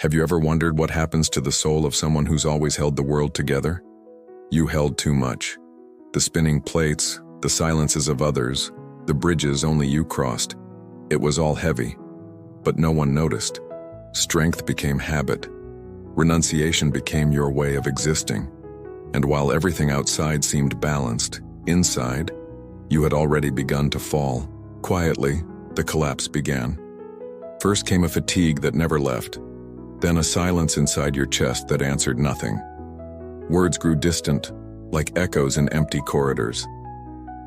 Have you ever wondered what happens to the soul of someone who's always held the world together? You held too much. The spinning plates, the silences of others, the bridges only you crossed. It was all heavy, but no one noticed. Strength became habit. Renunciation became your way of existing. And while everything outside seemed balanced, inside, you had already begun to fall. Quietly, the collapse began. First came a fatigue that never left, then a silence inside your chest that answered nothing. Words grew distant, like echoes in empty corridors.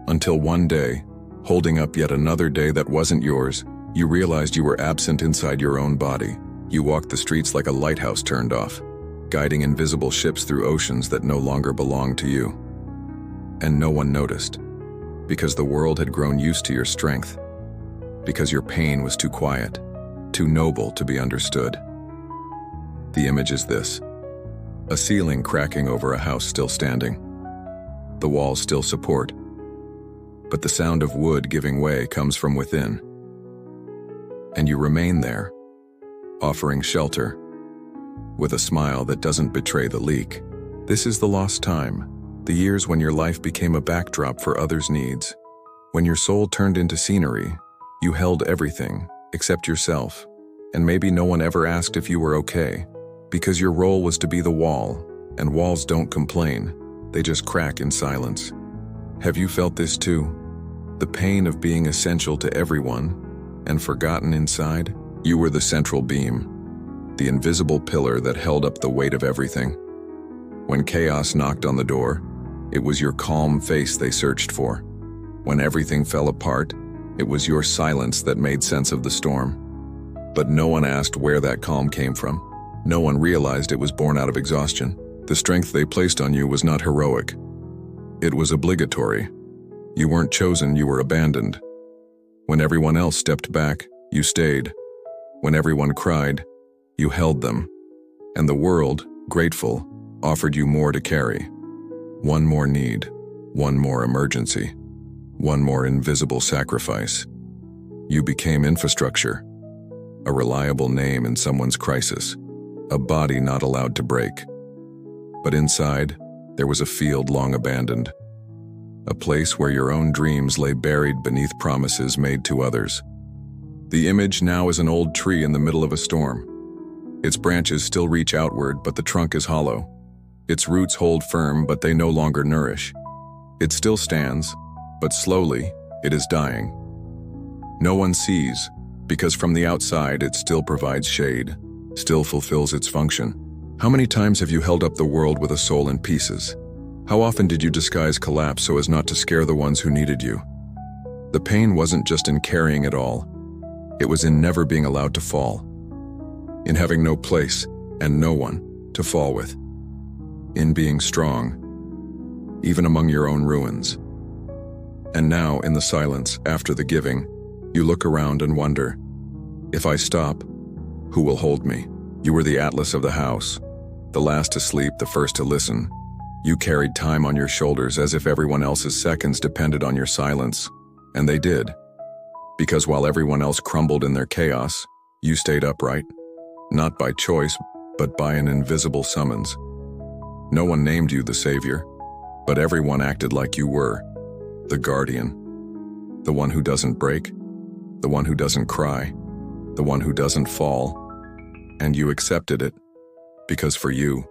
Until one day, holding up yet another day that wasn't yours, you realized you were absent inside your own body. You walked the streets like a lighthouse turned off, guiding invisible ships through oceans that no longer belonged to you. And no one noticed, because the world had grown used to your strength, because your pain was too quiet, too noble to be understood. The image is this: a ceiling cracking over a house still standing, the walls still support, but the sound of wood giving way comes from within. And you remain there, offering shelter, with a smile that doesn't betray the leak. This is the lost time, the years when your life became a backdrop for others' needs. When your soul turned into scenery, you held everything except yourself, and maybe no one ever asked if you were okay, because your role was to be the wall, and walls don't complain, they just crack in silence. Have you felt this too? The pain of being essential to everyone, and forgotten inside? You were the central beam, the invisible pillar that held up the weight of everything. When chaos knocked on the door, it was your calm face they searched for. When everything fell apart, it was your silence that made sense of the storm. But no one asked where that calm came from. No one realized it was born out of exhaustion. The strength they placed on you was not heroic. It was obligatory. You weren't chosen, you were abandoned. When everyone else stepped back, you stayed. When everyone cried, you held them. And the world, grateful, offered you more to carry. One more need, one more emergency, one more invisible sacrifice. You became infrastructure, a reliable name in someone's crisis, a body not allowed to break. But inside, there was a field long abandoned, a place where your own dreams lay buried beneath promises made to others. The image now is an old tree in the middle of a storm. Its branches still reach outward, but the trunk is hollow. Its roots hold firm, but they no longer nourish. It still stands, but slowly, it is dying. No one sees, because from the outside it still provides shade, still fulfills its function. How many times have you held up the world with a soul in pieces? How often did you disguise collapse so as not to scare the ones who needed you? The pain wasn't just in carrying it all. It was in never being allowed to fall. In having no place and no one to fall with. In being strong, even among your own ruins. And now, in the silence, after the giving, you look around and wonder, if I stop, who will hold me? You were the atlas of the house, the last to sleep, the first to listen. You carried time on your shoulders as if everyone else's seconds depended on your silence. And they did. Because while everyone else crumbled in their chaos, you stayed upright. Not by choice, but by an invisible summons. No one named you the savior, but everyone acted like you were. The guardian. The one who doesn't break. The one who doesn't cry. The one who doesn't fall. And you accepted it. Because for you,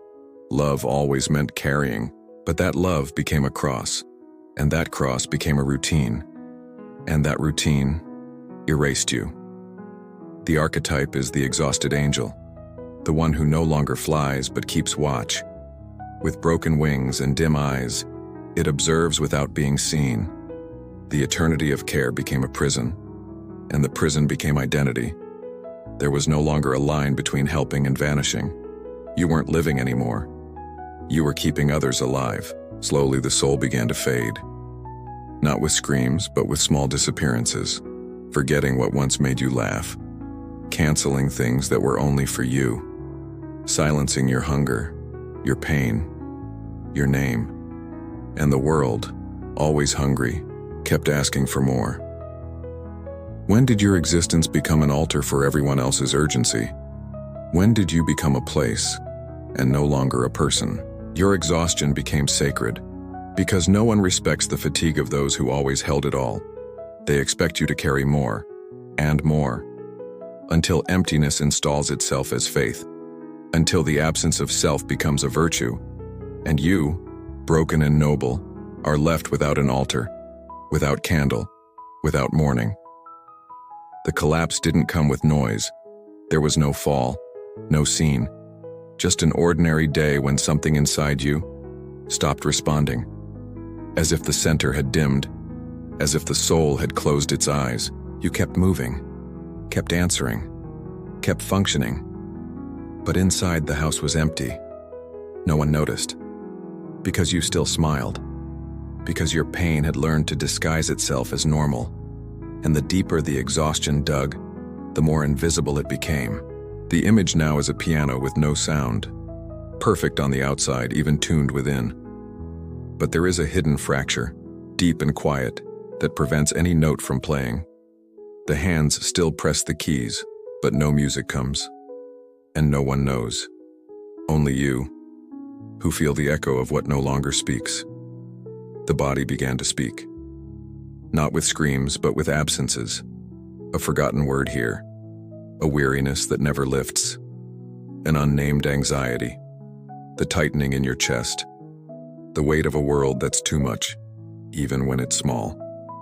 love always meant carrying. But that love became a cross. And that cross became a routine. And that routine erased you. The archetype is the exhausted angel. The one who no longer flies but keeps watch. With broken wings and dim eyes, it observes without being seen. The eternity of care became a prison, and the prison became identity. There was no longer a line between helping and vanishing. You weren't living anymore. You were keeping others alive. Slowly the soul began to fade. Not with screams, but with small disappearances. Forgetting what once made you laugh. Canceling things that were only for you. Silencing your hunger, your pain, your name. And the world, always hungry, kept asking for more. When did your existence become an altar for everyone else's urgency? When did you become a place and no longer a person? Your exhaustion became sacred because no one respects the fatigue of those who always held it all. They expect you to carry more and more until emptiness installs itself as faith, until the absence of self becomes a virtue, and you, broken and noble, are left without an altar, without candle, without mourning. The collapse didn't come with noise. There was no fall, no scene, just an ordinary day when something inside you stopped responding, as if the center had dimmed, as if the soul had closed its eyes. You kept moving, kept answering, kept functioning, but inside the house was empty. No one noticed, because you still smiled, because your pain had learned to disguise itself as normal, and the deeper the exhaustion dug, the more invisible it became. The image now is a piano with no sound, perfect on the outside, even tuned within. But there is a hidden fracture, deep and quiet, that prevents any note from playing. The hands still press the keys, but no music comes. And no one knows. Only you, who feel the echo of what no longer speaks. The body began to speak. Not with screams, but with absences. A forgotten word here. A weariness that never lifts. An unnamed anxiety. The tightening in your chest. The weight of a world that's too much, even when it's small.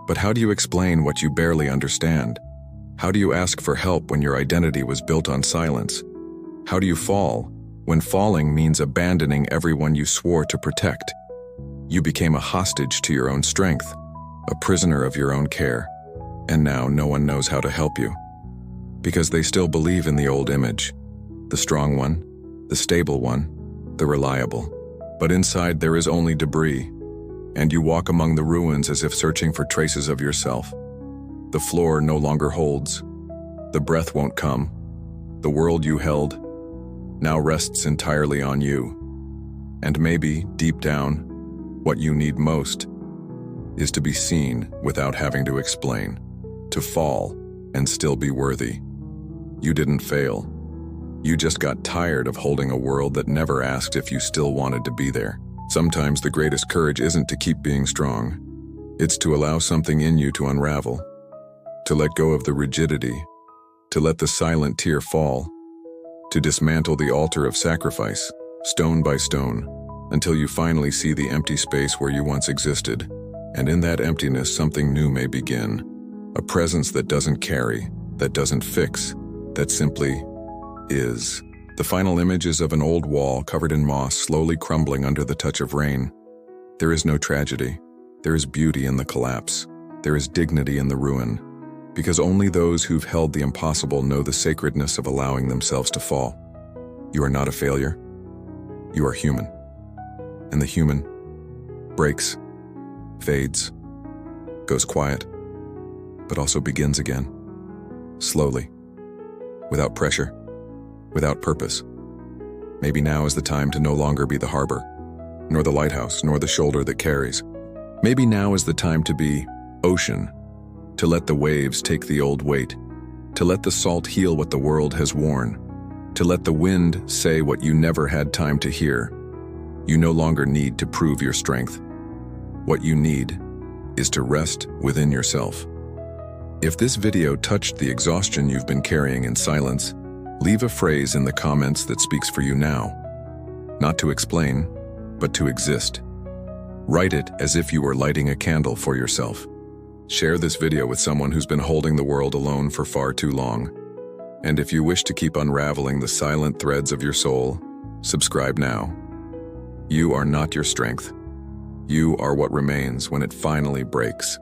But how do you explain what you barely understand? How do you ask for help when your identity was built on silence? How do you fall when falling means abandoning everyone you swore to protect? You became a hostage to your own strength, a prisoner of your own care, and now no one knows how to help you. Because they still believe in the old image, the strong one, the stable one, the reliable. But inside there is only debris, and you walk among the ruins as if searching for traces of yourself. The floor no longer holds. The breath won't come. The world you held now rests entirely on you. And maybe, deep down, what you need most is to be seen without having to explain, to fall and still be worthy. You didn't fail. You just got tired of holding a world that never asked if you still wanted to be there. Sometimes the greatest courage isn't to keep being strong. It's to allow something in you to unravel, to let go of the rigidity, to let the silent tear fall, to dismantle the altar of sacrifice, stone by stone, until you finally see the empty space where you once existed. And in that emptiness, something new may begin. A presence that doesn't carry, that doesn't fix, that simply is. The final image is of an old wall covered in moss slowly crumbling under the touch of rain. There is no tragedy. There is beauty in the collapse. There is dignity in the ruin. Because only those who've held the impossible know the sacredness of allowing themselves to fall. You are not a failure. You are human. And the human breaks, fades, goes quiet, but also begins again. Slowly. Without pressure. Without purpose. Maybe now is the time to no longer be the harbor, nor the lighthouse, nor the shoulder that carries. Maybe now is the time to be ocean, to let the waves take the old weight, to let the salt heal what the world has worn, to let the wind say what you never had time to hear. You no longer need to prove your strength. What you need is to rest within yourself. If this video touched the exhaustion you've been carrying in silence, leave a phrase in the comments that speaks for you now. Not to explain, but to exist. Write it as if you were lighting a candle for yourself. Share this video with someone who's been holding the world alone for far too long. And if you wish to keep unraveling the silent threads of your soul, subscribe now. You are not your strength. You are what remains when it finally breaks.